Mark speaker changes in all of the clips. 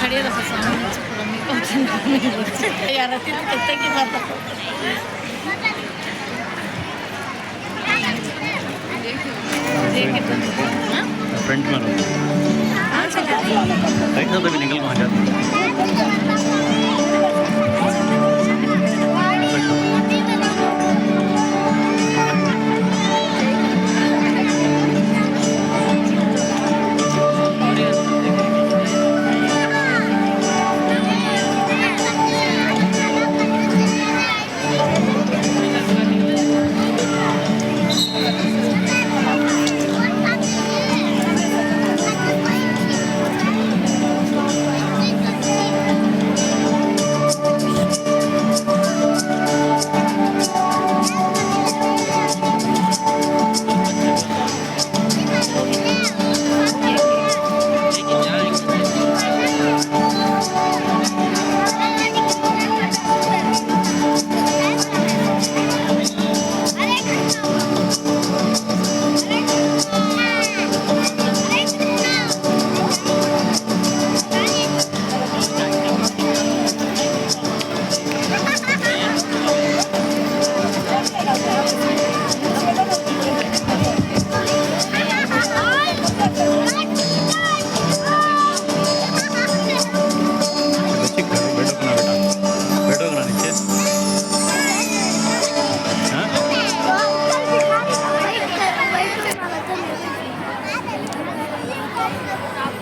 Speaker 1: ಕಡಿಯೋದ ಯಾರ ತೆಗಿ
Speaker 2: फ्रंट में राइट साइड भी निकल वहाँ जाते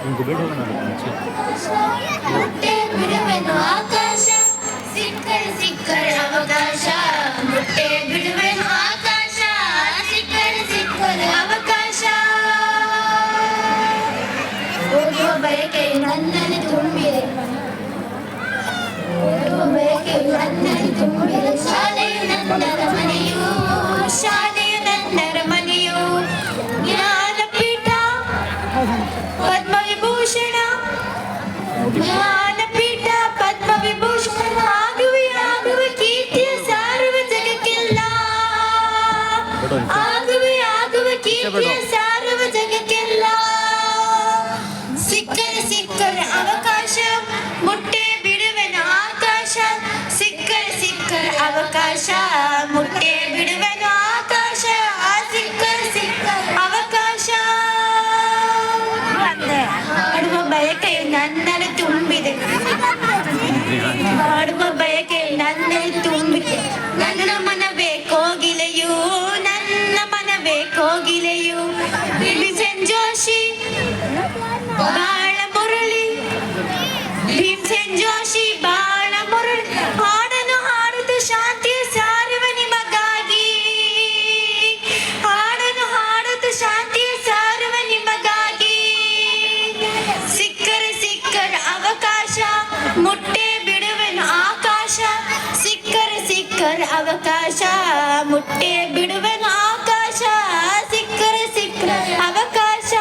Speaker 2: उनको बैठो ना नीचे
Speaker 3: ಮುಟ್ಟೆ ಬಿಡುವೆನು ಆಕಾಶ ಸಿಕ್ಕರೆ ಸಿಕ್ಕರೆ ಅವಕಾಶ ಮುಟ್ಟೆ ಬಿಡುವೆನು ಆಕಾಶ ಸಿಕ್ಕರೆ ಸಿಕ್ಕರೆ ಅವಕಾಶ ಓದುವ ಬಯಕೆಯು ನನ್ನಲ್ಲಿ ತುಂಬಿದೆ ಓದುವ ಬಯಕೆಯು ನನ್ನಲ್ಲಿ ತುಂಬಿದೆ ಶಾಲೆಯು ನನ್ನರ ಮನೆಯು ಶಾಲೆಯು ನನ್ನರ ಮನೆಯು ಜ್ಞಾನಪೀಠ ಪದ್ಮವಿಭೂಷಣ ಜ್ಞಾನಪೀಠ ಪದ್ಮವಿಭೂಷಣ ಆಗುವ ಕೀರ್ತಿಯ ಸಾರುವ ಜಗಕ್ಕೆಲ್ಲ ಆಗುವ ಕೀರ್ತಿಯ ಸಾರುವ ಜಗಕ್ಕೆಲ್ಲ ಸಿಕ್ಕರೆ ಸಿಕ್ಕರೆ ಅವಕಾಶ ಮುಟ್ಟೆ ಬಿಡುವೆನ ಆಕಾಶ ಸಿಕ್ಕರೆ ಸಿಕ್ಕರೆ ಅವಕಾಶ ಮುಟ್ಟೆ ಬಿಡುವೆನ ಆಕಾಶ ಸಿಕ್ಕರೆ ಸಿಕ್ಕರೆ ಅವಕಾಶ ಮಾಡುವ ಬಯಕೆಯು ನನ್ನಲ್ಲಿ ತುಂಬಿದೆ ಮಾಡುವ ಬಯಕೆಯು ನನ್ನಲ್ಲಿ ತುಂಬಿದೆ ನನ್ನ ಮನವೇ ಕೋಗಿಲೆಯು ನನ್ನ ಮನವೇ ಕೋಗಿಲೆಯು ಭೀಮಸೇನ್ ಜೋಶಿ ಬಾಳ ಮುರಳಿ ಭೀಮಸೇನ್ ಜೋಶಿ ಬಾಳ ಮುರಳಿ ಹಾಡನ್ನು ಹಾಡುತ್ತ ಶಾಂತಿಯ ಸಾರುವ ನಿಮಗಾಗಿ ಹಾಡನ್ನು ಹಾಡುತ್ತ ಶಾಂತಿಯ ಸಾರುವ ನಿಮಗಾಗಿ ಸಿಕ್ಕರೆ ಸಿಕ್ಕರೆ ಅವಕಾಶ ಮುಟ್ಟೆ ಬಿಡುವೆನು ಆಕಾಶ ಸಿಕ್ಕರೆ ಸಿಕ್ಕರೆ ಅವಕಾಶ ಮುಟ್ಟೆ ಬಿಡುವೆನು ಆಕಾಶ ಸಿಕ್ಕರೆ ಸಿಕ್ಕರೆ ಅವಕಾಶ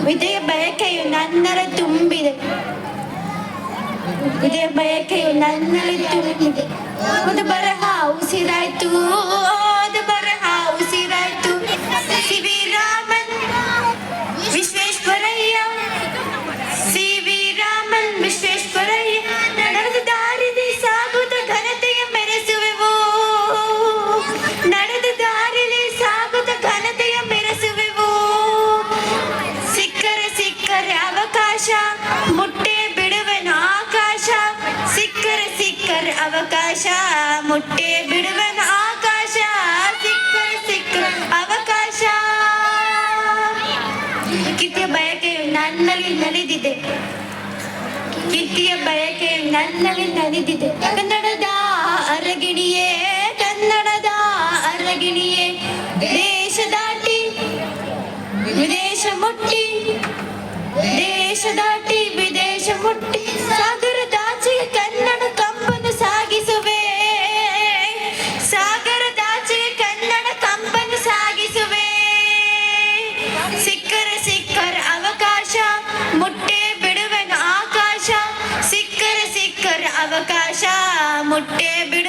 Speaker 3: ವಿದಯ ಬಯಕೆಯು ನನ್ನರ ತುಂಬಿದೆ ವಿದಯ ಬಯಕೆಯು ನನ್ನಲ್ಲಿ ತುಂಬಿದೆ ಒಂದು ಬರಹ ಉಸಿರಾಯ್ತು ಒಂದು ಬರಹ ಉಸಿರಾಯ್ತು C V Raman Visvesvaraya C V Raman Visvesvaraya ನಡೆದ ದಾರಿಲಿ ಸಾಗುತ್ತ ಘನತೆಯ ಮೆರೆಸುವೆವು ನಡೆದ ದಾರಿಲಿ ಸಾಗುತ್ತ ಘನತೆಯ ಮೆರೆಸುವೆವು ಸಿಕ್ಕರೆ ಸಿಕ್ಕರೆ ಅವಕಾಶ ಮುಟ್ಟೆ ಬಿಡುವೆನು ಆಕಾಶ ಸಿಕ್ಕರೆ ಸಿಕ್ಕರೆ ಅವಕಾಶ ಮುಟ್ಟೆ ಬಿಡುವೆನು ಆಕಾಶ ಸಿಕ್ಕರೆ ಸಿಕ್ಕರೆ ಅವಕಾಶ ಕಿತ್ತಿಯ ಬಯಕೆಯು ನನ್ನಲ್ಲಿ ನಲಿದಿದೆ ಕಿತ್ತಿಯ ಬಯಕೆಯು ನನ್ನಲ್ಲಿ ನಲಿದಿದೆ ಕನ್ನಡದ ಅರಗಿಣಿಯೇ ಕನ್ನಡದ ಅರಗಿಣಿಯೇ ದೇಶ ದಾಟಿ ವಿದೇಶ ಮುಟ್ಟಿ ದೇಶ ದಾಟಿ ವಿದೇಶ ಮುಟ್ಟಿ ಸಾಗರದಾಚೆಗೆ ಕನ್ನಡ ಕಂಪನ್ನು ಸಾಗಿಸುವೆ ಸಾಗರದಾಚೆಗೆ ಕನ್ನಡ ಕಂಪನ್ನು ಸಾಗಿಸುವೆ ಸಿಕ್ಕರೆ ಸಿಕ್ಕರೆ ಅವಕಾಶ ಮುಟ್ಟೆ ಬಿಡುವೆನು ಆಕಾಶ ಸಿಕ್ಕರೆ ಸಿಕ್ಕರೆ ಅವಕಾಶ ಮುಟ್ಟೆ ಬಿಡು